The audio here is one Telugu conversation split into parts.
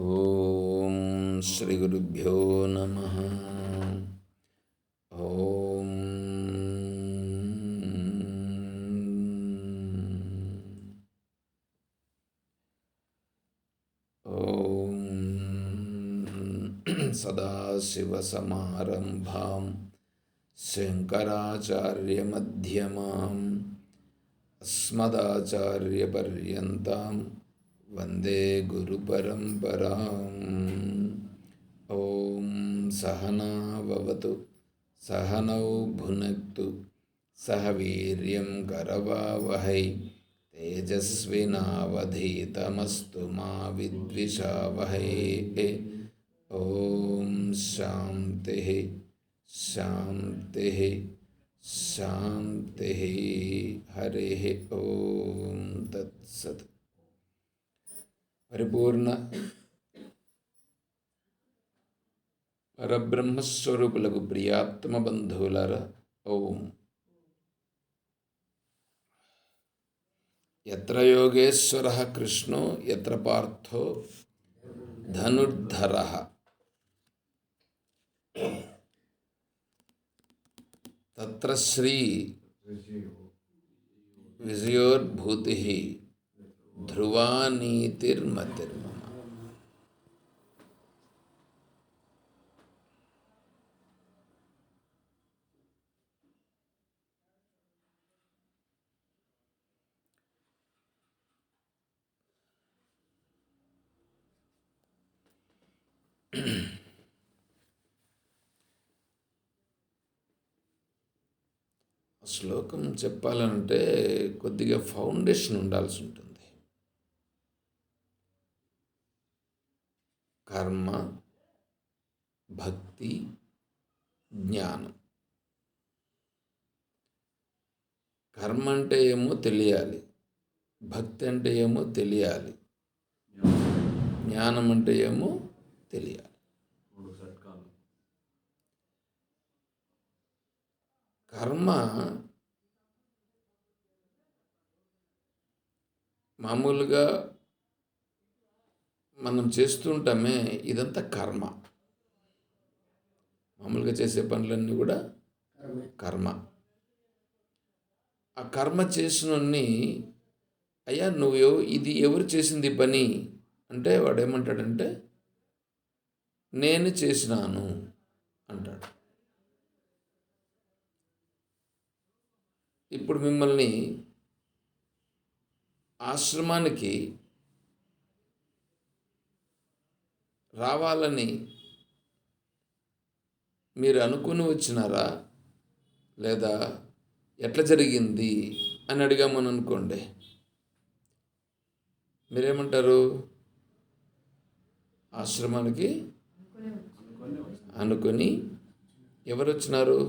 ఓం శ్రీ గురుభ్యో నమః. ఓం ఓం సదాశివసమారంభాం శంకరాచార్యమధ్యమాం అస్మదాచార్యపర్యంతాం వందే గురుపరంపరాం. ఓం సహనావవతు సహనౌ భునక్తు సహ వీర్యం కరవావహై తేజస్వినావధీతమస్తు మా విద్విషావహై. ఓం శాంతి శాంతి శాంతి. హరి ఓం తత్సత్. పరిపూర్ణ పరబ్రహ్మస్వరూపులకు ప్రియాత్మ బంధువులారా, ఓం. ఎత్ర యోగేశ్వరః కృష్ణో ఎత్ర పార్థో ధనుర్ధరః. తత్ర శ్రీ విజయోద్భూతిః ధ్రువా నీతిర్మతిర్మమ. శ్లోకం చెప్పాలంటే కొద్దిగా ఫౌండేషన్ ఉండాల్సి ఉంటుంది. కర్మ, భక్తి, జ్ఞానం. కర్మ అంటే ఏమో తెలియాలి, భక్తి అంటే ఏమో తెలియాలి, జ్ఞానం అంటే ఏమో తెలియాలి. కర్మ మామూలుగా మనం చేస్తుంటామే, ఇదంతా కర్మ. మామూలుగా చేసే పనులన్నీ కూడా కర్మ. ఆ కర్మ చేసినోన్ని, అయ్యా నువ్వు ఇది ఎవరు చేసింది పని అంటే వాడు ఏమంటాడంటే నేను చేసినాను అంటాడు. ఇప్పుడు మిమ్మల్ని ఆశ్రమానికి రావాలని మీరు అనుకుని వచ్చినారా, లేదా ఎట్లా జరిగింది అని అడిగామని అనుకోండి, మీరేమంటారు? ఆశ్రమానికి అనుకొని ఎవరు వచ్చినారు?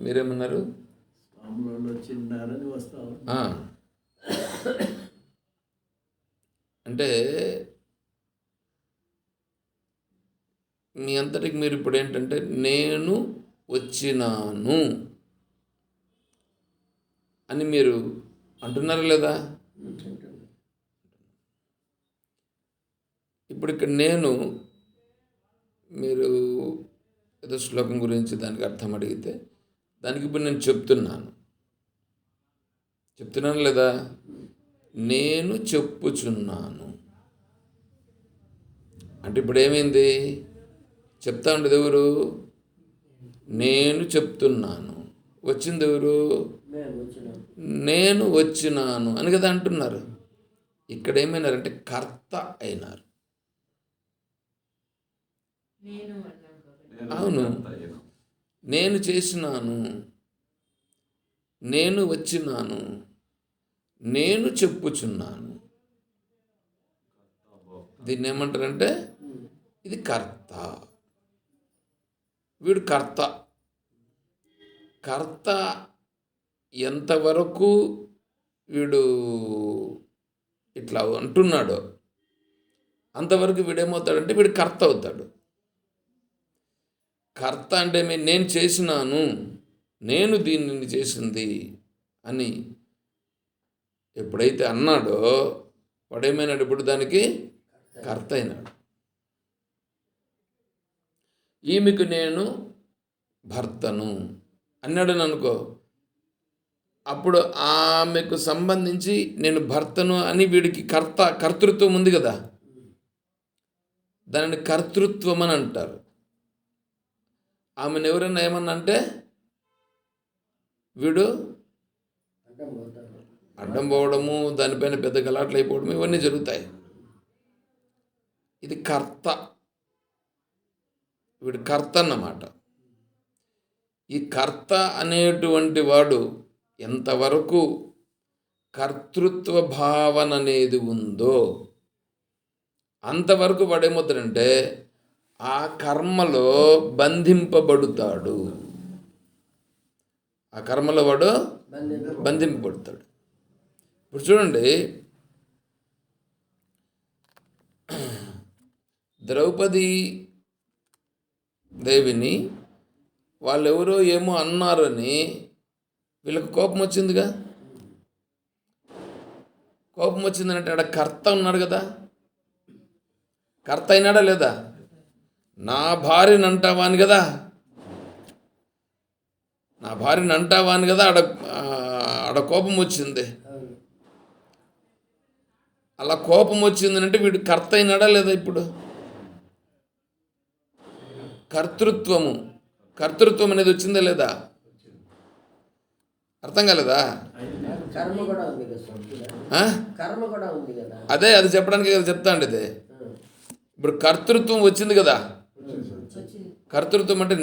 మీరేమన్నారు? అంటే మీ అంతటికి మీరు ఇప్పుడు ఏంటంటే నేను వచ్చినాను అని మీరు అంటున్నారా లేదా? ఇప్పుడు ఇక్కడ నేను, మీరు ఏదో శ్లోకం గురించి దానికి అర్థం అడిగితే దానికి ఇప్పుడు నేను చెప్తున్నాను లేదా? నేను చెప్పుచున్నాను అంటే ఇప్పుడు ఏమైంది? చెప్తా ఉండేది ఎవరు? నేను చెప్తున్నాను. వచ్చింది ఎవరు? నేను వచ్చినాను అని కదా అంటున్నారు. ఇక్కడ ఏమైనారంటే కర్త అయినారు. అవును, నేను చేసినాను, నేను వచ్చినాను, నేను చెప్పుచున్నాను. దీన్ని ఏమంటారంటే ఇది కర్త. వీడు కర్త. కర్త ఎంతవరకు వీడు ఇట్లా అంటున్నాడో అంతవరకు వీడేమవుతాడంటే వీడు కర్త అవుతాడు. కర్త అంటే నేను చేసినాను, నేను దీనిని చేసింది అని ఎప్పుడైతే అన్నాడో వాడేమైనాడు? ఇప్పుడు దానికి కర్త అయినాడు. ఈమెకు నేను భర్తను అన్నాడని అనుకో, అప్పుడు ఆమెకు సంబంధించి నేను భర్తను అని వీడికి కర్తృత్వం ఉంది కదా, దానిని కర్తృత్వం అని అంటారు. ఆమెను ఎవరైనా ఏమన్నా అంటే వీడు అడ్డం పోవడము, దానిపైన పెద్ద గలాట్లు అయిపోవడం, ఇవన్నీ జరుగుతాయి. ఇది కర్త, వీడు కర్త అన్నమాట. ఈ కర్త అనేటువంటి వాడు ఎంతవరకు కర్తృత్వ భావన అనేది ఉందో అంతవరకు వాడేమవుతాడంటే ఆ కర్మలో బంధింపబడతాడు. ఆ కర్మలో వాడు బంధింపబడతాడు. ఇప్పుడు చూడండి, ద్రౌపది దేవిని వాళ్ళెవరో ఏమో అన్నారని వీళ్ళకి కోపం వచ్చిందిగా. కోపం వచ్చిందంటే ఆడ కర్త ఉన్నాడు కదా, కర్త అయినాడా లేదా? నా భార్యని అంటావా అని కదా, నా భార్యని అంటావా అని కదా ఆడ కోపం వచ్చింది. అలా కోపం వచ్చిందంటే వీడు కర్త అయినాడా లేదా? ఇప్పుడు కర్తృత్వం అనేది వచ్చిందా లేదా? అర్థం కాలేదా? అదే అది చెప్పడానికి కదా చెప్తా అండి. అదే ఇప్పుడు కర్తృత్వం వచ్చింది కదా. కర్తృత్వం అంటే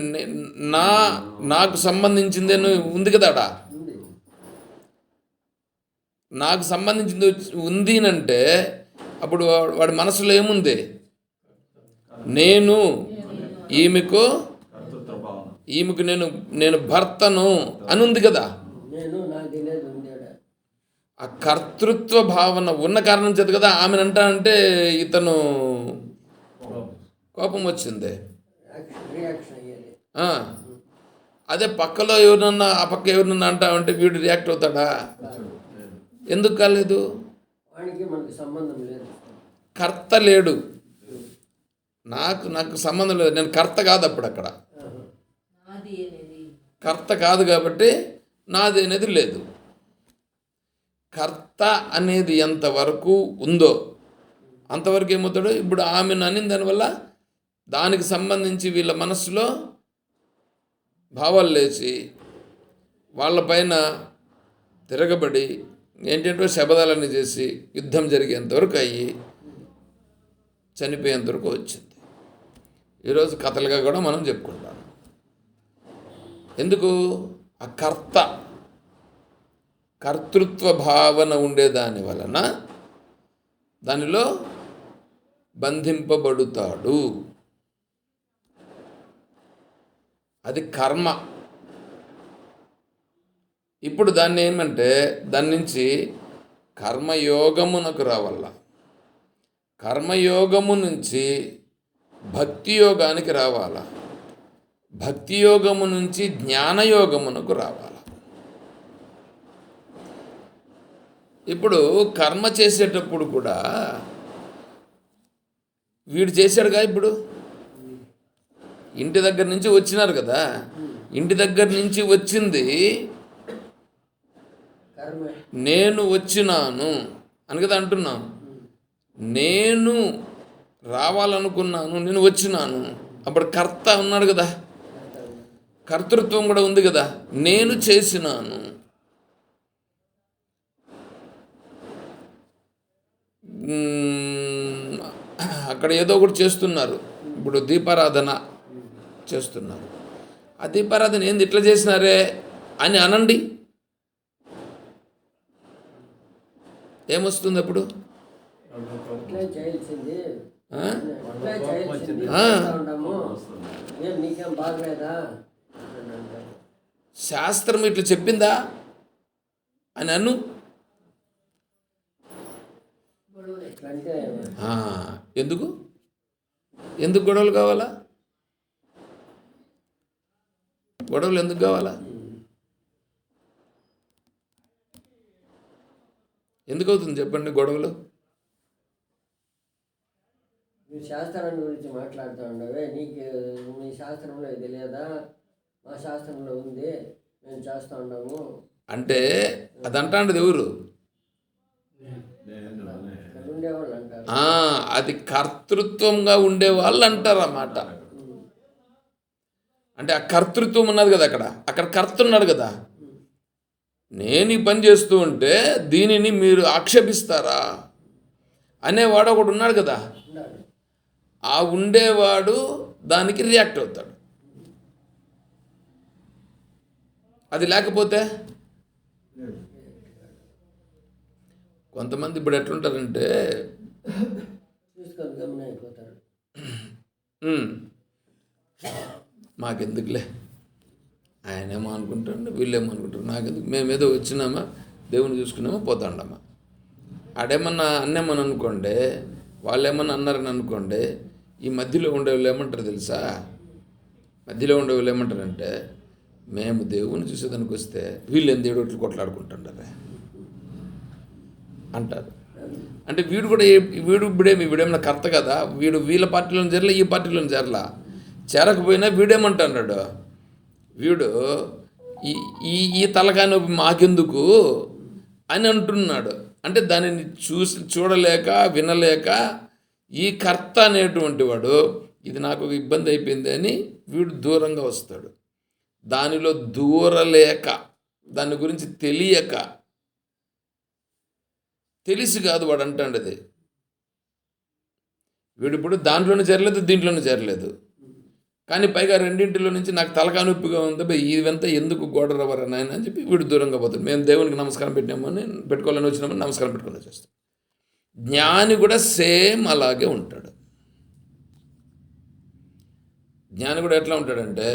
నాకు సంబంధించింది ఉంది కదా, ఆడ నాకు సంబంధించింది ఉంది అంటే అప్పుడు వాడి మనసులో ఏముంది? నేను ఈమెకు నేను భర్తను అని ఉంది కదా. ఆ కర్తృత్వ భావన ఉన్న కారణం చేత కదా ఆమెను అంటే ఇతను కోపం వచ్చింది. అదే పక్కలో ఎవరినన్నా ఆ పక్క ఎవరినన్నా అంటామంటే వీడు రియాక్ట్ అవుతాడా? ఎందుకు కాలేదు? కర్త లేడు, నాకు సంబంధం లేదు, నేను కర్త కాదు. అప్పుడు అక్కడ కర్త కాదు కాబట్టి నాది అనేది లేదు. కర్త అనేది ఎంతవరకు ఉందో అంతవరకు ఏమవుతాడు? ఇప్పుడు ఆమెను అని దానివల్ల దానికి సంబంధించి వీళ్ళ మనస్సులో భావాలు లేచి వాళ్ళపైన తిరగబడి ఏంటంటే శబదాలన్నీ చేసి యుద్ధం జరిగేంతవరకు అయ్యి చనిపోయేంతవరకు వచ్చింది. ఈరోజు కథలుగా కూడా మనం చెప్పుకుంటాం. ఎందుకు? ఆ కర్తృత్వ భావన ఉండేదాని వలన దానిలో బంధింపబడుతాడు. అది కర్మ. ఇప్పుడు దాన్ని ఏమంటే దాని నుంచి కర్మయోగమునకు రావాల. కర్మయోగము నుంచి భక్తి యోగానికి రావాల. భక్తి యోగము నుంచి జ్ఞానయోగమునకు రావాల. ఇప్పుడు కర్మ చేసేటప్పుడు కూడా వీడు చేశాడుగా. ఇప్పుడు ఇంటి దగ్గర నుంచి వచ్చినారు కదా, ఇంటి దగ్గర నుంచి వచ్చింది నేను వచ్చినాను అని కదా అంటున్నాం. నేను రావాలనుకున్నాను, నేను వచ్చినాను. అప్పుడు కర్త ఉన్నాడు కదా, కర్తృత్వం కూడా ఉంది కదా. నేను చేసినాను. అక్కడ ఏదో ఒకటి చేస్తున్నారు. ఇప్పుడు దీపారాధన చేస్తున్నారు. ఆ దీపారాధన ఏంది ఇట్లా చేసినారే అని అనండి, ఏమొస్తుంది అప్పుడు? శాస్త్రం ఇట్లా చెప్పిందా అని అను. ఎందుకు గొడవలు కావాలా? గొడవలు ఎందుకు కావాలా? ఎందుకు అవుతుంది చెప్పండి గొడవలు? నువ్వు శాస్త్రాన్ని గురించి మాట్లాడుతూ ఉండవే, నీకు మీ శాస్త్రంలో ఇది లేదా, మా శాస్త్రంలో ఉంది, మేము చేస్తూ ఉన్నాము అంటే అదంటాండది ఎవరు? ఇక్కడ ఉండేవాళ్ళు అంటారు. అది కర్తృత్వంగా ఉండేవాళ్ళు అంటారు అన్నమాట. అంటే ఆ కర్తృత్వం ఉన్నది కదా, అక్కడ కర్త ఉన్నాడు కదా. నేను ఈ పని చేస్తూ ఉంటే దీనిని మీరు ఆక్షేపిస్తారా అనేవాడు ఒకడు ఉన్నాడు కదా. ఉన్నాడు. ఆ ఉండేవాడు దానికి రియాక్ట్ అవుతాడు. అది లేకపోతే కొంతమంది ఇప్పుడు ఎట్లుంటారంటే చూసుకొని గమనం అయిపోతారు. మాకెందుకులే, ఆయనేమో అనుకుంటాడు, వీళ్ళేమో అనుకుంటారు, నాకెందుకు, మేమేదో వచ్చినామా దేవుని చూసుకున్నామా పోతాండమ్మా. ఆడేమన్నా అన్నేమని అనుకోండి, వాళ్ళు ఏమన్నా అన్నారని అనుకోండి, ఈ మధ్యలో ఉండేవాళ్ళు ఏమంటారు తెలుసా? మధ్యలో ఉండేవాళ్ళు ఏమంటారంటే, మేము దేవుని చూసేదానికి వస్తే వీళ్ళు ఎందు ఏడోట్లు కొట్లాడుకుంటుంటారే అంటారు. అంటే వీడు వీడేమన్నా కర్త కదా, వీళ్ళ పార్టీలో చేరలే, ఈ పార్టీలో చేరకపోయినా వీడేమంటున్నాడు, వీడు ఈ తలకాయ నొప్పి మాకెందుకు అని అంటున్నాడు. అంటే దానిని చూడలేక వినలేక ఈ కర్త అనేటువంటి వాడు ఇది నాకు ఒక ఇబ్బంది అయిపోయింది అని వీడు దూరంగా వస్తాడు. దానిలో దూరలేక, దాని గురించి తెలియక, తెలిసి కాదు వాడు అంటాండది. వీడు ఇప్పుడు దాంట్లోనే చేరలేదు, దీంట్లోనే చేరలేదు, కానీ పైగా రెండింటిలో నుంచి నాకు తలకాయ నొప్పిగా ఉంది, ఇదంతా ఎందుకు గోడ రవ్వరా నాయన అని చెప్పి వీడు దూరంగా పోతాడు. మేము దేవునికి నమస్కారం పెట్టినామని పెట్టుకోవాలని వచ్చినామని నమస్కారం పెట్టుకొని వచ్చేస్తాం. జ్ఞాని కూడా సేమ్ అలాగే ఉంటాడు. జ్ఞాని కూడా ఎట్లా ఉంటాడంటే,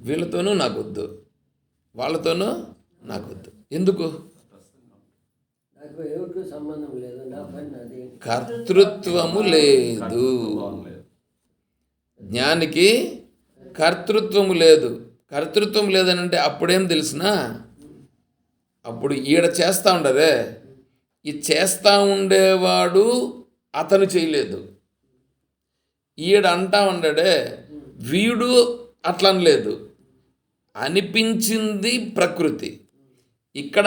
వీళ్ళతోనూ నాకొద్దు, వాళ్ళతోనూ నాకొద్దు. ఎందుకు? నాకు ఎవరికి సంబంధం లేదు, నా పని నాది. కర్తృత్వము లేదు. జ్ఞానికి కర్తృత్వము లేదు. కర్తృత్వం లేదని అంటే అప్పుడేం తెలిసినా, అప్పుడు ఈడ చేస్తూ ఉండరే, ఈ చేస్తూ ఉండేవాడు అతను చేయలేదు, ఈడ అంటా ఉండడే వీడు అట్లా అనలేదు, అనిపించింది ప్రకృతి, ఇక్కడ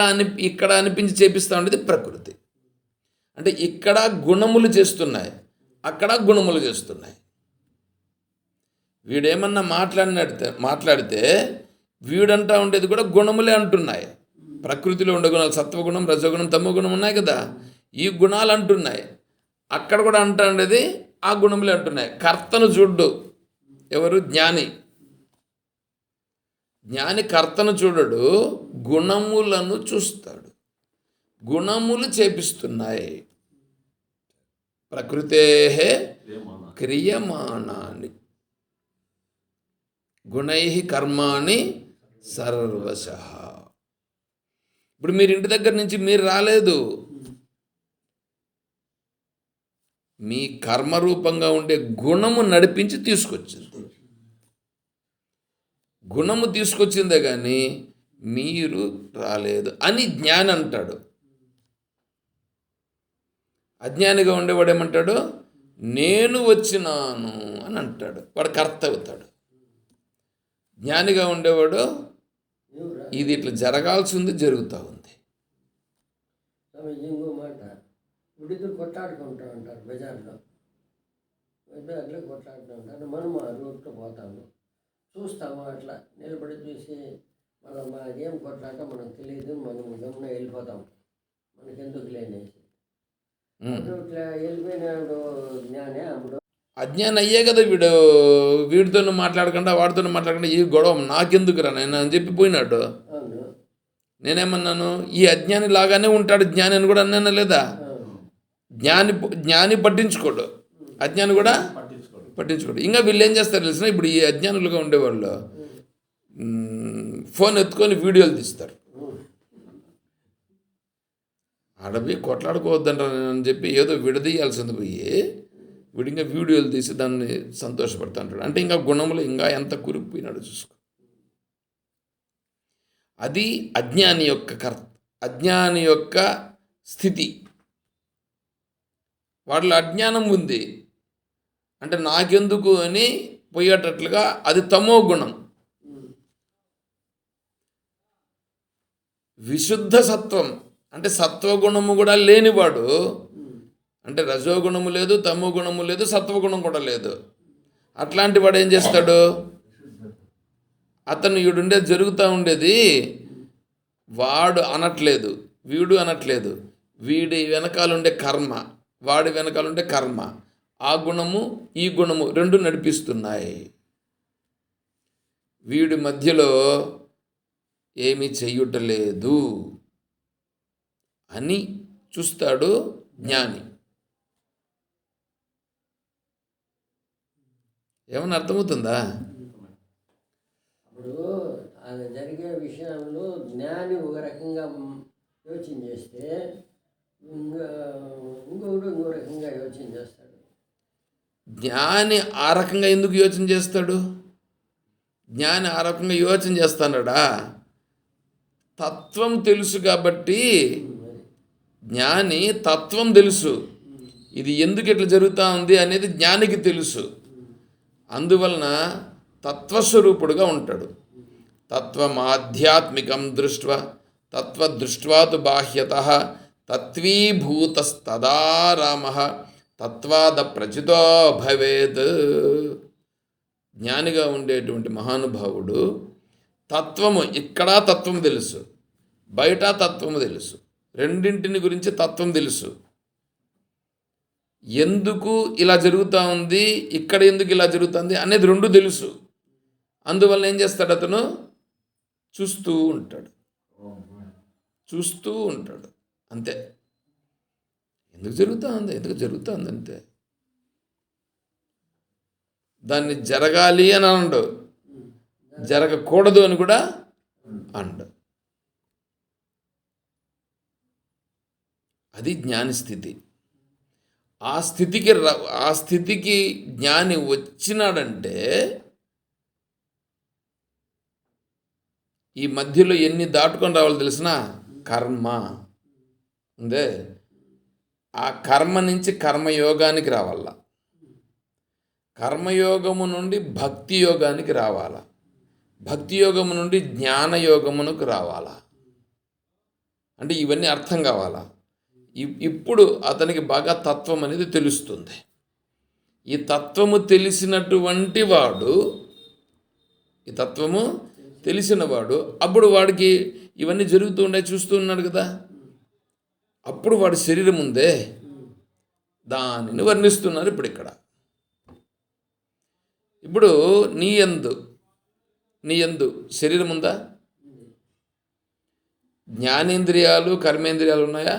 అనిపించి చేపిస్తూ ఉండేది ప్రకృతి. అంటే ఇక్కడ గుణములు చేస్తున్నాయి, అక్కడ గుణములు చేస్తున్నాయి. వీడేమన్నా మాట్లాడితే వీడంటా ఉండేది కూడా గుణములే అంటున్నాయి. ప్రకృతిలో ఉండే గుణాలు సత్వగుణం, రజగుణం, తమోగుణం ఉన్నాయి కదా, ఈ గుణాలు అంటున్నాయి. అక్కడ కూడా అంటా ఉండేది ఆ గుణములే అంటున్నాయి. కర్తను చూడు ఎవరు? జ్ఞాని. జ్ఞాని కర్తను చూడడు, గుణములను చూస్తాడు. గుణములు చేపిస్తున్నాయి. ప్రకృతే క్రియమాణాని గుణై కర్మాణి సర్వశః. ఇప్పుడు మీరు ఇంటి దగ్గర నుంచి మీరు రాలేదు, మీ కర్మరూపంగా ఉండే గుణము నడిపించి తీసుకొచ్చింది. గుణము తీసుకొచ్చిందే కానీ మీరు రాలేదు అని జ్ఞాని అంటాడు. అజ్ఞానిగా ఉండేవాడు ఏమంటాడు? నేను వచ్చినాను అని అంటాడు, వాడు కర్త అవుతాడు. జ్ఞానిగా ఉండేవాడు ఇది ఇట్లా జరగాల్సింది జరుగుతూ ఉంది. ఇంకో మాట, ఉడిదురు కొట్లాడుకుంటూ ఉంటారు బజార్లో, అట్లా కొట్లాడుతూ ఉంటారు. మనం ఆ రూట్లో పోతాము, చూస్తాము, అట్లా నిలబడి చూసి మనం మాకేం కొట్లాట మనకు తెలియదు, మనం గమ్మున వెళ్ళిపోతాం, మనకెందుకు లేనేసి. ఇట్లా వెళ్ళిపోయినాడు జ్ఞానే. అప్పుడు అజ్ఞానం అయ్యే కదా వీడితోనూ మాట్లాడకుండా వాడితోనూ మాట్లాడకుండా ఈ గొడవ నాకెందుకురా నాయన అని చెప్పి పోయినాడు. నేనేమన్నాను? ఈ అజ్ఞాని లాగానే ఉంటాడు జ్ఞాని అని కూడా అన్నాను లేదా? జ్ఞాని పట్టించుకోడు, అజ్ఞాని కూడా పట్టించుకోడు. ఇంకా వీళ్ళు ఏం చేస్తారు తెలిసిన, ఇప్పుడు ఈ అజ్ఞానులుగా ఉండేవాళ్ళు ఫోన్ ఎత్తుకొని వీడియోలు తీస్తారు. ఆడపోయి కొట్లాడుకోవద్దంటారు అని చెప్పి ఏదో విడదీయాల్సింది పోయి వీడింకా వీడియోలు తీసి దాన్ని సంతోషపడుతుంటాడు. అంటే ఇంకా గుణములు ఇంకా ఎంత కురికిపోయినాడు చూసుకో. అది అజ్ఞాని యొక్క స్థితి. వాటిలో అజ్ఞానం ఉంది అంటే నాకెందుకు అని పోయేటట్లుగా అది తమో గుణం. విశుద్ధ సత్వం అంటే సత్వగుణము కూడా లేనివాడు, అంటే రజోగుణము లేదు, తమో గుణము లేదు, సత్వగుణం కూడా లేదు. అట్లాంటి వాడు ఏం చేస్తాడు? అతను వీడుండేది జరుగుతూ ఉండేది వాడు అనట్లేదు, వీడు అనట్లేదు, వీడి వెనకాలండే కర్మ, వాడి వెనకాలండే కర్మ, ఆ గుణము ఈ గుణము రెండు నడిపిస్తున్నాయి. వీడి మధ్యలో ఏమీ చెయ్యుటలేదు అని చూస్తాడు జ్ఞాని. ఏమన్నా అర్థమవుతుందా? ఇప్పుడు అది జరిగే విషయంలో జ్ఞాని ఒక రకంగా యోచన చేస్తే ఇంకొకడు ఇంకో రకంగా యోచన చేస్తాడు. జ్ఞాని ఆ రకంగా ఎందుకు యోచన చేస్తాడు? జ్ఞాని ఆ రకంగా యోచన చేస్తాడా? తత్వం తెలుసు కాబట్టి. జ్ఞాని తత్వం తెలుసు, ఇది ఎందుకు ఇట్లా జరుగుతూ ఉంది అనేది జ్ఞానికి తెలుసు. అందువలన తత్వస్వరూపుడుగా ఉంటాడు. తత్వమాధ్యాత్మికం దృష్ట్వా తత్వదృష్ట్వాతు బాహ్యతః తత్వీభూతస్తదా రామః తత్వాద ప్రచితో భవేత్. జ్ఞానిగా ఉండేటువంటి మహానుభావుడు తత్వము, ఇక్కడ తత్వం తెలుసు, బయట తత్వము తెలుసు, రెండింటిని గురించి తత్వం తెలుసు. ఎందుకు ఇలా జరుగుతూ ఉంది, ఇక్కడ ఎందుకు ఇలా జరుగుతుంది అనేది రెండు తెలుసు. అందువల్ల ఏం చేస్తాడు? అతను చూస్తూ ఉంటాడు, చూస్తూ ఉంటాడు అంతే. ఎందుకు జరుగుతుంది అంతే. దాన్ని జరగాలి అని అనడు, జరగకూడదు అని కూడా అనడు. అది జ్ఞాని స్థితి. ఆ స్థితికి జ్ఞాని వచ్చినాడంటే ఈ మధ్యలో ఎన్ని దాటుకొని రావాలో తెలిసిన కర్మ ఉందే, ఆ కర్మ నుంచి కర్మయోగానికి రావాల, కర్మయోగము నుండి భక్తి యోగానికి రావాల, భక్తి యోగము నుండి జ్ఞానయోగమునకు రావాలా. అంటే ఇవన్నీ అర్థం కావాలా. ఇప్పుడు అతనికి బాగా తత్వం అనేది తెలుస్తుంది. ఈ తత్వము తెలిసినటువంటి వాడు, ఈ తత్వము తెలిసినవాడు అప్పుడు వాడికి ఇవన్నీ జరుగుతూ ఉండే చూస్తూ ఉన్నాడు కదా. అప్పుడు వాడి శరీరం ఉందే, దానిని వర్ణిస్తున్నారు ఇప్పుడు ఇక్కడ. ఇప్పుడు నీ యందు శరీరం ఉందా? జ్ఞానేంద్రియాలు కర్మేంద్రియాలు ఉన్నాయా?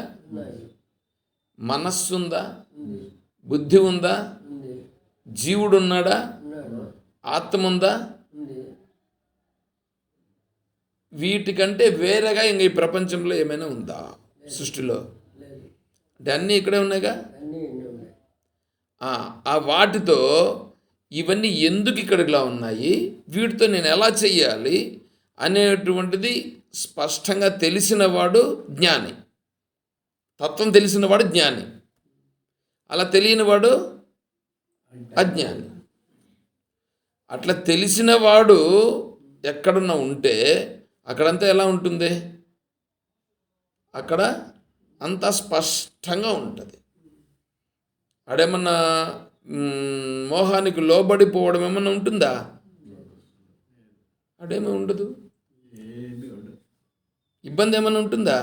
మనస్సు ఉందా? బుద్ధి ఉందా? జీవుడు ఉన్నాడా? ఆత్మ ఉందా? వీటికంటే వేరేగా ఇంక ఈ ప్రపంచంలో ఏమైనా ఉందా సృష్టిలో? అంటే అన్నీ ఇక్కడే ఉన్నాయిగా. ఆ వాటితో ఇవన్నీ ఎందుకు ఇక్కడ ఇలా ఉన్నాయి, వీటితో నేను ఎలా చెయ్యాలి అనేటువంటిది స్పష్టంగా తెలిసినవాడు జ్ఞాని. తత్వం తెలిసినవాడు జ్ఞాని, అలా తెలియనివాడు అజ్ఞాని. అట్లా తెలిసినవాడు ఎక్కడున్నా ఉంటే అక్కడంతా ఎలా ఉంటుంది? అక్కడ అంతా స్పష్టంగా ఉంటుంది. అడేమన్నా మోహానికి లోబడిపోవడం ఏమన్నా ఉంటుందా? అడేమీ ఉండదు. ఇబ్బంది ఏమన్నా ఉంటుందా?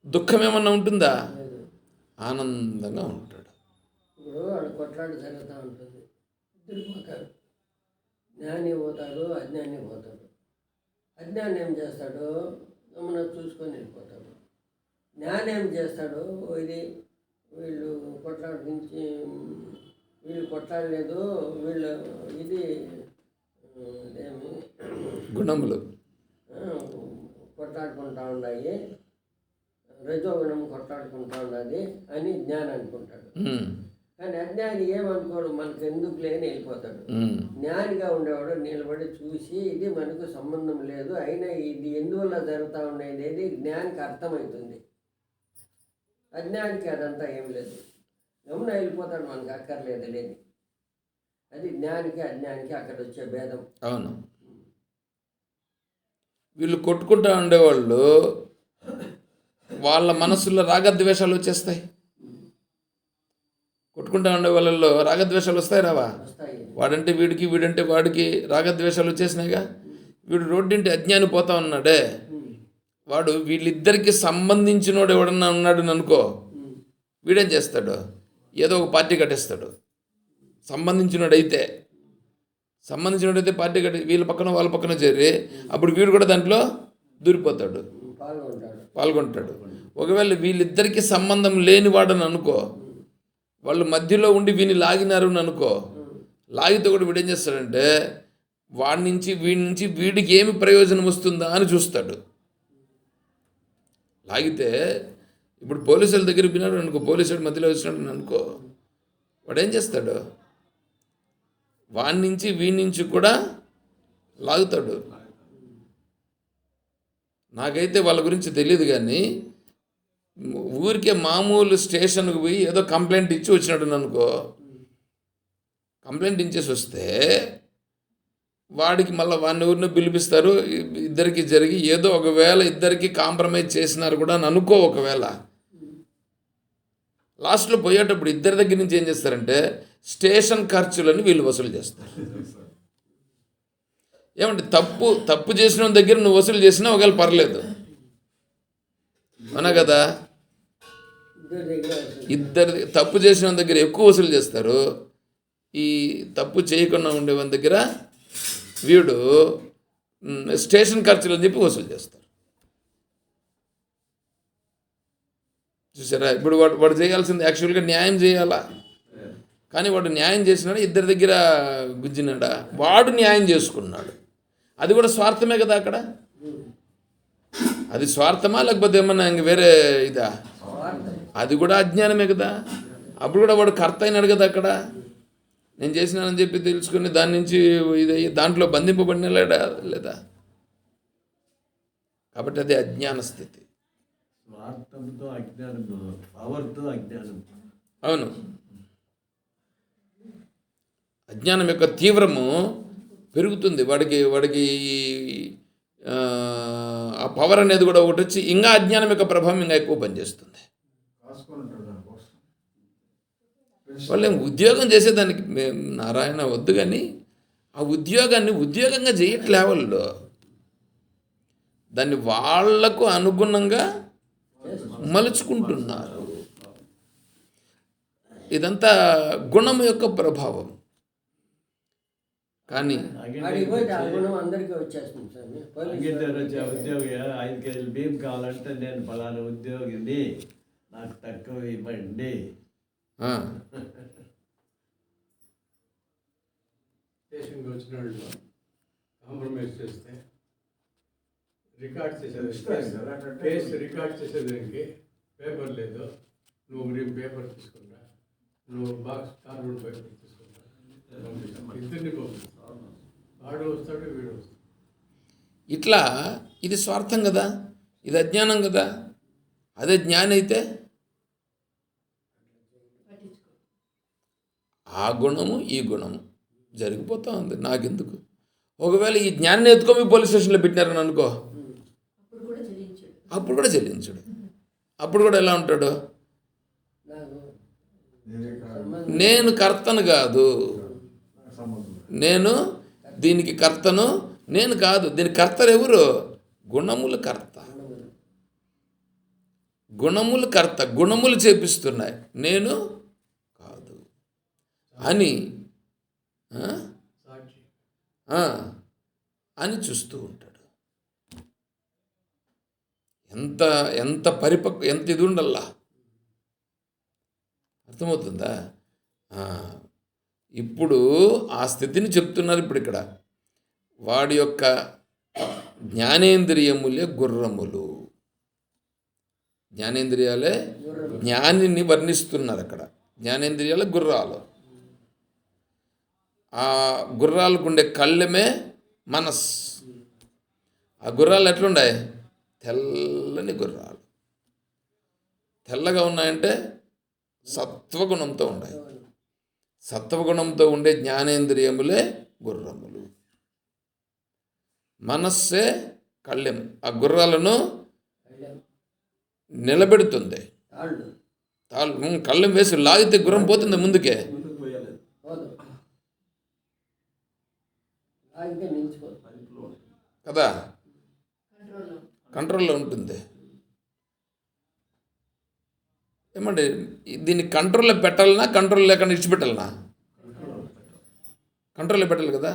దుఃఖం ఏమన్నా ఉంటుందా? ఆనందంగా ఉంటాడు. ఇప్పుడు వాడు కొట్లాడి జరుగుతూ ఉంటుంది, ఇద్దరు పోతాడు, జ్ఞాని పోతాడు, అజ్ఞాని పోతాడు. అజ్ఞాని ఏం చేస్తాడు? గమన చూసుకొని వెళ్ళిపోతాడు. జ్ఞాని ఏం చేస్తాడు? ఇది వీళ్ళు కొట్లాడించి, వీళ్ళు కొట్లాడలేదు, వీళ్ళు ఇది ఏమి గుణములు కొట్లాడుకుంటా ఉన్నాయి, రజోగుణం కొట్లాడుకుంటా ఉన్నది అని జ్ఞానం అనుకుంటాడు. కానీ అజ్ఞాని ఏమనుకోడు, మనకు ఎందుకు లేని వెళ్ళిపోతాడు. జ్ఞానిగా ఉండేవాడు నిలబడి చూసి ఇది మనకు సంబంధం లేదు, అయినా ఇది ఎందువల్ల జరుగుతూ ఉండేది జ్ఞానికి అర్థమవుతుంది. అజ్ఞానికి అదంతా ఏం లేదు, గమన వెళ్ళిపోతాడు, మనకు అక్కర్లేదు లేని. అది జ్ఞానికి అజ్ఞానికి అక్కడ వచ్చే భేదం. అవును. వీళ్ళు కొట్టుకుంటూ ఉండేవాళ్ళు, వాళ్ళ మనసులో రాగద్వేషాలు వచ్చేస్తాయి. కొట్టుకుంటూ ఉండే వాళ్ళల్లో రాగద్వేషాలు వస్తాయి రావా? వస్తాయి. వాడంటే వీడికి, వీడంటే వాడికి రాగద్వేషాలు వచ్చేసినాయిగా. వీడు రోడ్డింటి అజ్ఞాని పోతా ఉన్నాడే, వాడు వీళ్ళిద్దరికి సంబంధించినోడు ఎవడన్నా ఉన్నాడు అనుకో, వీడేం చేస్తాడు? ఏదో ఒక పార్టీ కట్టేస్తాడు. సంబంధించినోడైతే పార్టీ కట్టి వీళ్ళ పక్కన వాళ్ళ పక్కన చేరి అప్పుడు వీడు కూడా దాంట్లో దూరిపోతాడు, పాల్గొంటాడు. ఒకవేళ వీళ్ళిద్దరికీ సంబంధం లేనివాడని అనుకో, వాళ్ళు మధ్యలో ఉండి వీని లాగినారు అని అనుకో, లాగితే కూడా వీడేం చేస్తాడంటే వీడి నుంచి వీడికి ఏమి ప్రయోజనం వస్తుందా అని చూస్తాడు. లాగితే ఇప్పుడు పోలీసుల దగ్గర విన్నాడు అనుకో, పోలీసుడు మధ్యలో వచ్చినాడు అనుకో, వాడు ఏం చేస్తాడు? వీడి నుంచి కూడా లాగుతాడు. నాకైతే వాళ్ళ గురించి తెలియదు, కానీ ఊరికే మామూలు స్టేషన్కి పోయి ఏదో కంప్లైంట్ ఇచ్చి వచ్చినాడు అనుకో, కంప్లైంట్ ఇచ్చేసి వస్తే వాడికి మళ్ళీ వాడిని ఊరిని పిలిపిస్తారు, ఇద్దరికి జరిగి ఏదో ఒకవేళ ఇద్దరికి కాంప్రమైజ్ చేసినారు కూడా అని అనుకో. ఒకవేళ లాస్ట్లో పోయేటప్పుడు ఇద్దరి దగ్గర నుంచి ఏం చేస్తారంటే స్టేషన్ ఖర్చులని వీళ్ళు వసూలు చేస్తారు. ఏమంటే తప్పు చేసిన దగ్గర నువ్వు వసూలు చేసినా ఒకవేళ పర్లేదు, అవునా కదా? ఇద్దరు తప్పు చేసిన దగ్గర ఎక్కువ వసూలు చేస్తారు, ఈ తప్పు చేయకుండా ఉండే వాళ్ళ దగ్గర వీడు స్టేషన్ ఖర్చులు అని చెప్పి వసూలు చేస్తారు. చూసారా? ఇప్పుడు వాడు చేయాల్సింది యాక్చువల్గా న్యాయం చేయాలా, కానీ వాడు న్యాయం చేసినాడు, ఇద్దరి దగ్గర గుజ్జినాడా, వాడు న్యాయం చేసుకున్నాడు. అది కూడా స్వార్థమే కదా అక్కడ. అది స్వార్థమా లేకపోతే ఏమన్నా ఇంక వేరే ఇదా? అది కూడా అజ్ఞానమే కదా. అప్పుడు కూడా వాడు కర్త అయినాడు కదా అక్కడ. నేను చేసినానని చెప్పి తెలుసుకుని దాని నుంచి ఇది దాంట్లో బంధింపబడిన లేదా? కాబట్టి అది అజ్ఞాన స్థితి. స్వార్థంతో అజ్ఞానం, పవర్తో అజ్ఞానం. అవును. అజ్ఞానం యొక్క తీవ్రము పెరుగుతుంది. వాడికి ఆ పవర్ అనేది కూడా ఒకటి వచ్చి ఇంకా అజ్ఞానం యొక్క ప్రభావం ఇంకా ఎక్కువ పనిచేస్తుంది. వాళ్ళు ఉద్యోగం చేసేదానికి నారాయణ వద్దు, కానీ ఆ ఉద్యోగాన్ని ఉద్యోగంగా చేయట్లే వాళ్ళు, దాన్ని వాళ్లకు అనుగుణంగా మలుచుకుంటున్నారు. ఇదంతా గుణం యొక్క ప్రభావం. కానీ ఉద్యోగి 5 కేజీలు బియ్యం కావాలంటే నేను ఫలానా ఉద్యోగిని, నాకు తక్కువ ఇవ్వండి. స్టేషన్కి వచ్చిన వాళ్ళు కాంప్రమైజ్ చేస్తే రికార్డ్ కేసు రికార్డ్ చేసేదానికి పేపర్ లేదు, నువ్వు పేపర్ తీసుకుంటా, నువ్వు బాక్స్ కార్బన్ పేపర్ తీసుకుంటా, ఇద్దరిని పంపిస్తా, వాడు వస్తాడు వీడు వస్తాడు. ఇట్లా ఇది స్వార్థం కదా, ఇది అజ్ఞానం కదా. అదే జ్ఞానం అయితే ఆ గుణము ఈ గుణము జరిగిపోతూ ఉంది. నాకెందుకు? ఒకవేళ ఈ జ్ఞానాన్ని ఎత్తుకొని పోలీస్ స్టేషన్లో పెట్టినారని అనుకో, అప్పుడు కూడా చెల్లించడు. అప్పుడు కూడా ఎలా ఉంటాడు? నేను కర్తను కాదు, నేను దీనికి కర్తను నేను కాదు. దీనికి కర్తలు ఎవరు? గుణములు కర్త. గుణములు కర్త, గుణములు చేపిస్తున్నాయి, నేను కాదు అని అని చూస్తూ ఉంటాడు. ఎంత ఎంత ఎంత ఇది ఉండల్లా, అర్థమవుతుందా? ఇప్పుడు ఆ స్థితిని చెప్తున్నారు. ఇప్పుడు ఇక్కడ వాడి యొక్క జ్ఞానేంద్రియములే గుర్రములు, జ్ఞానేంద్రియాలే జ్ఞానిని వర్ణిస్తున్నారు అక్కడ. జ్ఞానేంద్రియాలే గుర్రాలు, ఆ గుర్రాలకు ఉండే కళ్ళమే మనస్. ఆ గుర్రాలు ఎట్లుండాయి? తెల్లని గుర్రాలు. తెల్లగా ఉన్నాయంటే సత్వగుణంతో ఉన్నాయి. సత్వగుణంతో ఉండే జ్ఞానేంద్రియములే గుర్రములు. మనస్సే కళ్ళెం. ఆ గుర్రాలను నిలబెడుతుంది. కళ్ళెం వేసి లాగితే గుర్రం పోతుంది ముందుకే. ముందుకు పోయాలి. పోదు, ఆగితే నిలిచిపోదు. కదా, కంట్రోల్లో ఉంటుంది. ఏమండి, దీన్ని కంట్రోల్లో పెట్టాలన్నా కంట్రోల్ లేకుండా ఇచ్చిపెట్టాలనా? కంట్రోల్లో పెట్టాలి కదా.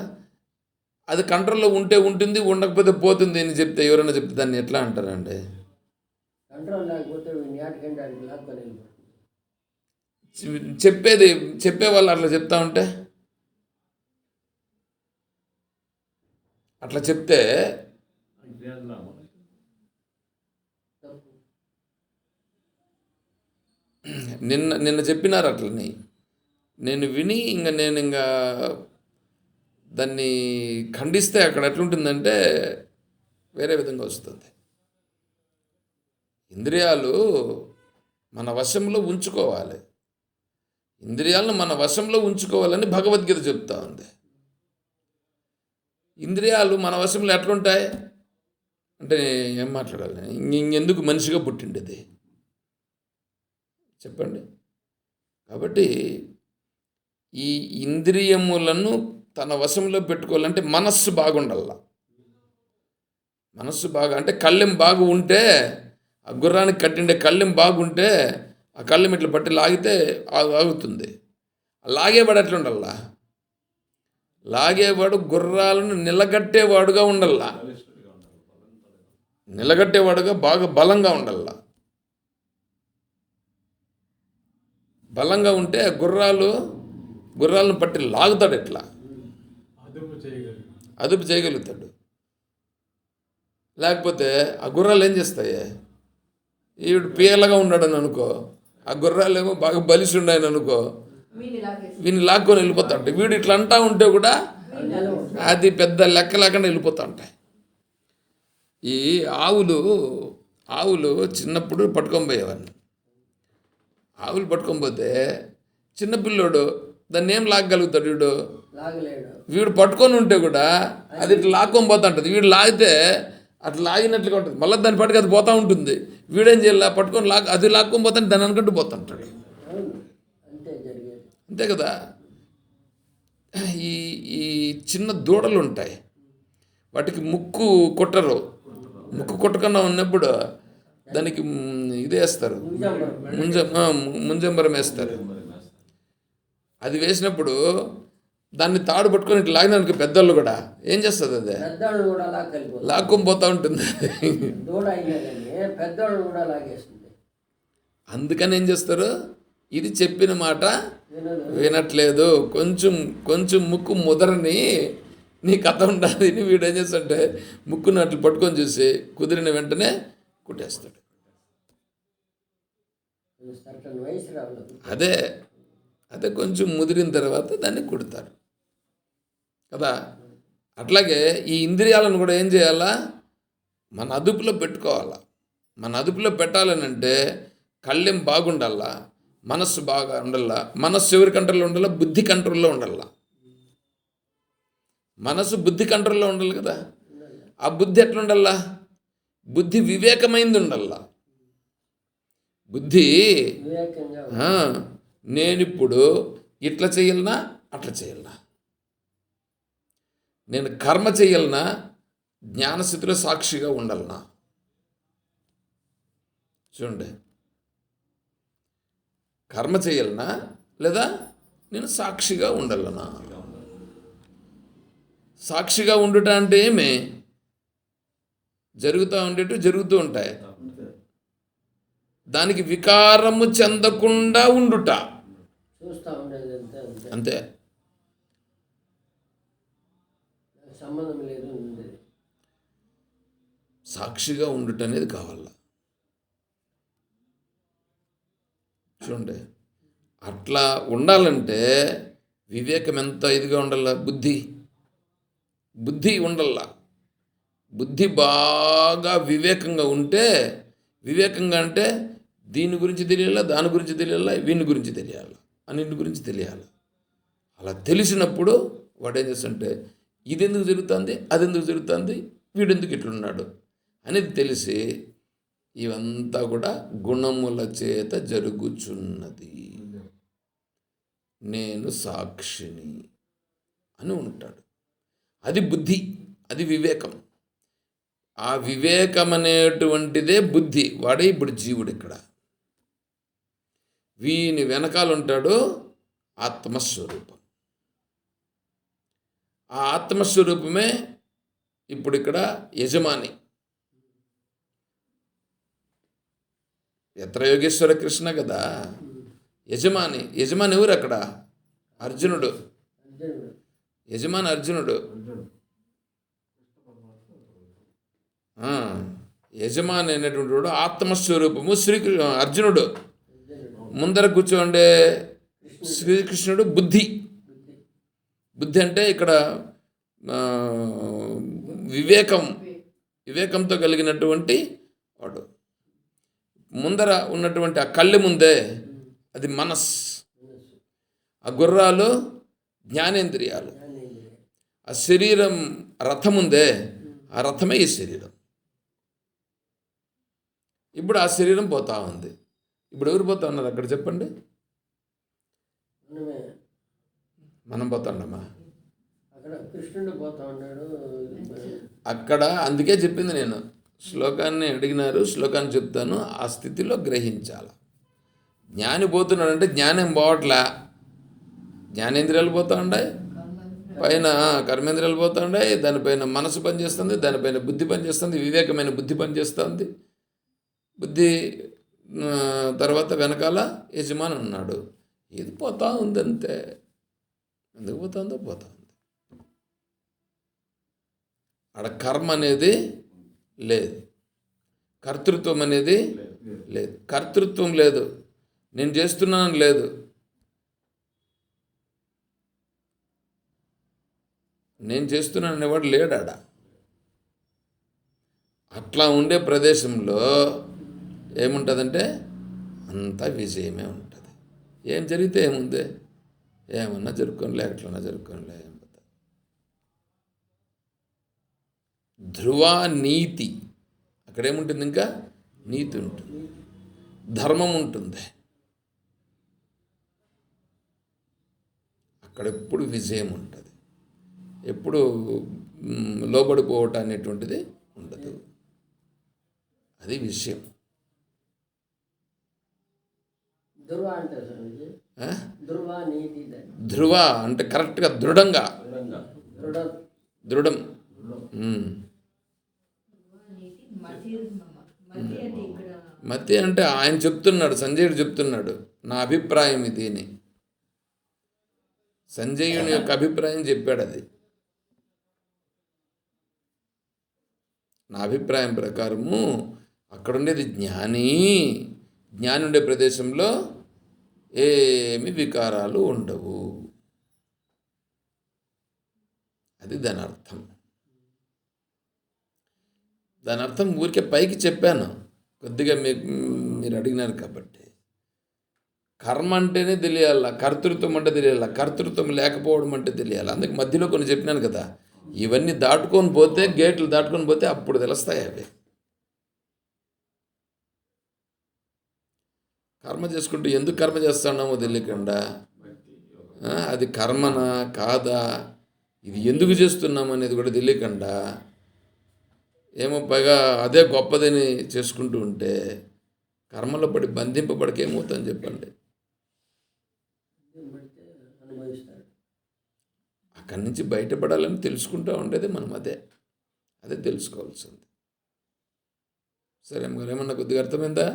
అది కంట్రోల్లో ఉంటే ఉంటుంది, ఉండకపోతే పోతుంది అని చెప్తే ఎవరైనా చెప్తే దాన్ని ఎట్లా అంటారండి? కంట్రోల్ లేకపోతే నాటికంటే అడిగి లాక్కొని వెళ్ళిపోతుంది. చెప్పేవాళ్ళు అట్లా చెప్తా ఉంటే, అట్లా చెప్తే అజ్ఞాననామం. తప్పు. నిన్న చెప్పినారు అట్లని. నేను విని నేను దాన్ని ఖండిస్తే అక్కడ ఎట్లుంటుందంటే వేరే విధంగా వస్తుంది. ఇంద్రియాలు మన వశంలో ఉంచుకోవాలి. ఇంద్రియాలను మన వశంలో ఉంచుకోవాలని భగవద్గీత చెప్తా ఉంది. ఇంద్రియాలు మన వశంలో ఎట్లుంటాయి అంటే ఏం మాట్లాడాలి? ఇంకెందుకు మనిషిగా పుట్టిండేది చెప్పండి. కాబట్టి ఈ ఇంద్రియములను తన వశంలో పెట్టుకోవాలంటే మనస్సు బాగుండాల. మనస్సు బాగా అంటే కళ్ళెం బాగా ఉంటే, ఆ గుర్రానికి కట్టిండే కళ్ళెం బాగుంటే ఆ కళ్ళెం ఇట్లా పట్టి లాగితే ఆగుతుంది. లాగేవాడు ఎట్లా ఉండాలా? లాగేవాడు గుర్రాలను నిలగట్టేవాడుగా ఉండాలా. నిలగట్టేవాడుగా బాగా బలంగా ఉండాలా. బలంగా ఉంటే గుర్రాలను పట్టి లాగుతాడు. ఎట్లా అదుపు చేయగలుగుతాడు. లేకపోతే ఆ గుర్రాలు ఏం చేస్తాయి? ఈవిడు పీలగా ఉన్నాడని అనుకో, ఆ గుర్రాలు ఏమో బాగా బలిసి ఉన్నాయని అనుకో, వీని లాక్కొని వెళ్ళిపోతా ఉంటాయి. వీడు ఇట్లా అంటా ఉంటే కూడా అది పెద్ద లెక్క లేకుండా వెళ్ళిపోతూ ఉంటాయి. ఈ ఆవులు చిన్నప్పుడు పట్టుకొని పోయేవాడిని. ఆవులు పట్టుకొని పోతే చిన్నపిల్లోడు దాన్ని ఏం లాగగలుగుతాడు? వీడు పట్టుకొని ఉంటే కూడా అది ఇట్లా లాక్కొని పోతా ఉంటుంది. వీడు లాగితే అట్లా లాగినట్లుగా ఉంటుంది. మళ్ళీ దాని పట్టుకు అది పోతూ ఉంటుంది. వీడేం చేయాలి? పట్టుకొని అది లాక్కొని పోతాను దాన్ని అనుకుంటూ పోతుంటాడు. అంతే కదా. ఈ చిన్న దూడలు ఉంటాయి, వాటికి ముక్కు కొట్టకుండా ఉన్నప్పుడు దానికి ఇది వేస్తారు, ముంజంబరం వేస్తారు. అది వేసినప్పుడు దాన్ని తాడు పట్టుకొని ఇట్లా లాగినానికి పెద్దోళ్ళు కూడా ఏం చేస్తుంది? అదే లాక్కొని పోతూ ఉంటుంది. అందుకని ఏం చేస్తారు? ఇది చెప్పిన మాట వినట్లేదు, కొంచెం ముక్కు ముదరని నీ కథ ఉండాలి. వీడు ఏం చేస్తాడంటే ముక్కును అట్లా పట్టుకొని చూసి కుదిరిన వెంటనే కుట్టేస్తాడు. అదే కొంచెం ముదిరిన తర్వాత దాన్ని కుడతారు కదా. అట్లాగే ఈ ఇంద్రియాలను కూడా ఏం చేయాలా? మన అదుపులో పెట్టుకోవాలా. మన అదుపులో పెట్టాలనంటే కళ్ళెం బాగుండాలా, మనస్సు బాగా ఉండాలా. మనస్సు ఎవరి కంట్రోల్లో ఉండాలా? బుద్ధి కంట్రోల్లో ఉండాలా. మనసు బుద్ధి కంట్రోల్లో ఉండాలి కదా. ఆ బుద్ధి ఎట్లా ఉండాలా? బుద్ధి వివేకమైంది ఉండాలా. బుద్ధి నేనిప్పుడు ఇట్లా చేయాలనా అట్లా చేయాలనా, నేను కర్మ చేయాలనా జ్ఞానస్థితిలో సాక్షిగా ఉండాలనా? చూడండి, కర్మ చేయాలనా లేదా నేను సాక్షిగా ఉండాలనా? సాక్షిగా ఉండుట అంటే ఏమి? జరుగుతూ ఉంటాయి. దానికి వికారము చెందకుండా ఉండుట అంతే. సంబంధం లేదు. సాక్షిగా ఉండుట అనేది కావాల. చూడండి, అట్లా ఉండాలంటే వివేకం ఎంత ఇదిగా ఉండాల? బుద్ధి ఉండాల. బుద్ధి బాగా వివేకంగా ఉంటే, వివేకంగా అంటే దీని గురించి తెలియాలా, దాని గురించి తెలియాలా, వీని గురించి తెలియాలా, అన్నింటి గురించి తెలియాలి. అలా తెలిసినప్పుడు వాడు ఏం చేస్తుంటే ఇది ఎందుకు జరుగుతుంది, అది ఎందుకు జరుగుతుంది, వీడెందుకు ఇట్లున్నాడు అనేది తెలిసి ఇవంతా కూడా గుణముల చేత జరుగుచున్నది, నేను సాక్షిని అని ఉంటాడు. అది బుద్ధి, అది వివేకం. ఆ వివేకం అనేటువంటిదే బుద్ధి. వాడే ఇప్పుడు జీవుడు. ఇక్కడ వీని వెనకాల ఉంటాడు ఆత్మస్వరూపం. ఆ ఆత్మస్వరూపమే ఇప్పుడు ఇక్కడ యజమాని. ఎత్ర యోగేశ్వర కృష్ణ కదా యజమాని. యజమాని ఎవరు అక్కడ? అర్జునుడు. అర్జునుడు యజమాని అర్జునుడు. యజమాని అనేటువంటి వాడు ఆత్మస్వరూపము అర్జునుడు. ముందర కూర్చోండే శ్రీకృష్ణుడు బుద్ధి. బుద్ధి అంటే ఇక్కడ వివేకంతో కలిగినటువంటి వాడు. ముందర ఉన్నటువంటి ఆ కళ్ళు ముందే అది ఆ గుర్రాలు జ్ఞానేంద్రియాలు. ఆ శరీరం రథం ఉందే, ఆ రథమే ఈ శరీరం. ఇప్పుడు ఆ శరీరం పోతా ఉంది. ఇప్పుడు ఎవరు పోతా ఉన్నారు అక్కడ చెప్పండి? మనమే. మనం పోతా ఉన్నామా? అక్కడ కృష్ణుడు పోతా ఉన్నాడు అక్కడ. అందుకే చెప్పింది నేను. శ్లోకాన్ని అడిగినారు, శ్లోకాన్ని చెప్తాను. ఆ స్థితిలో గ్రహించాలి. జ్ఞాని పోతున్నాడంటే జ్ఞానం పోవట్లే. జ్ఞానేంద్రియాలు పోతూ ఉన్నాయి, పైన కర్మేంద్రియాలు పోతూ ఉన్నాయి, దానిపైన మనసు పనిచేస్తుంది, దానిపైన బుద్ధి పనిచేస్తుంది, వివేకమైన బుద్ధి పనిచేస్తుంది. బుద్ధి తర్వాత వెనకాల యజమాని ఉన్నాడు. ఇది పోతా ఉంది అంతే. ఎందుకు పోతుందో పోతా ఉంది. ఆడ కర్మ అనేది లేదు, కర్తృత్వం అనేది లేదు. కర్తృత్వం లేదు, నేను చేస్తున్నాను లేదు. నేను చేస్తున్నాను అనేవాడు లేడాడ. అట్లా ఉండే ప్రదేశంలో ఏముంటుందంటే అంతా విజయమే ఉంటుంది. ఏం జరిగితే ఏముంది, ఏమన్నా జరుపుకోనిలే, ఎట్లన్నా జరుపుకోనిలే. ధ్రువ నీతి. అక్కడేముంటుంది? ఇంకా నీతి ఉంటుంది, ధర్మం ఉంటుంది. అక్కడ ఎప్పుడు విజయం ఉంటుంది, ఎప్పుడు లోబడిపోవటం అనేటువంటిది ఉండదు. అది విషయం. ధ్రువ అంటే కరెక్ట్గా, దృఢంగా, దృఢం. మతి అంటే ఆయన చెప్తున్నాడు, సంజయుడు చెప్తున్నాడు నా అభిప్రాయం ఇది అని. సంజయుని యొక్క అభిప్రాయం చెప్పాడు. అది నా అభిప్రాయం ప్రకారము అక్కడ ఉండేది జ్ఞాని. జ్ఞాని ఉండే ప్రదేశంలో ఏమి వికారాలు ఉండవు. అది దాని అర్థం. దాని అర్థం ఊరికే పైకి చెప్పాను, కొద్దిగా మీరు అడిగినారు కాబట్టి. కర్మ అంటేనే తెలియాల, కర్తృత్వం అంటే తెలియాల, కర్తృత్వం లేకపోవడం అంటే తెలియాలి. అందుకే మధ్యలో కొన్ని చెప్పినాను కదా, ఇవన్నీ దాటుకొని పోతే, గేట్లు దాటుకొని పోతే అప్పుడు తెలుస్తాయి అవి. కర్మ చేసుకుంటూ ఎందుకు కర్మ చేస్తున్నామో తెలియకుండా, అది కర్మనా కాదా, ఇది ఎందుకు చేస్తున్నాం అనేది కూడా తెలియకుండా, ఏమో పైగా అదే గొప్పదని చేసుకుంటూ ఉంటే కర్మలో పడి బంధింపబడికి ఏమవుతుందని చెప్పండి. అక్కడి నుంచి బయటపడాలని తెలుసుకుంటూ ఉండేది మనం. అదే తెలుసుకోవాల్సింది. సరే మరి, ఏమన్నా కొద్దిగా అర్థమైందా?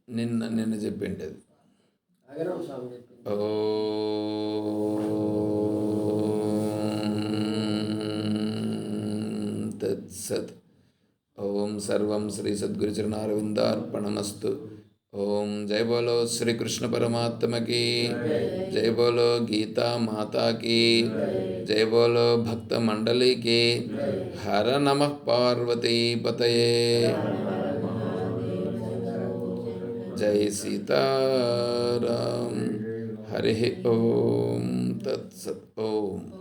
నిన్న చెప్పింది ఓ తత్సత్. सर्वं श्री सद्गुरु चरणारविंदार्पणमस्तु। ओम जय बोलो श्री कृष्ण परमात्मा की जय, बोलो गीता माता की जय, बोलो भक्त मंडली की। हर नमः पार्वती पतये। जय सीताराम। हरि ओम तत्सत ओम।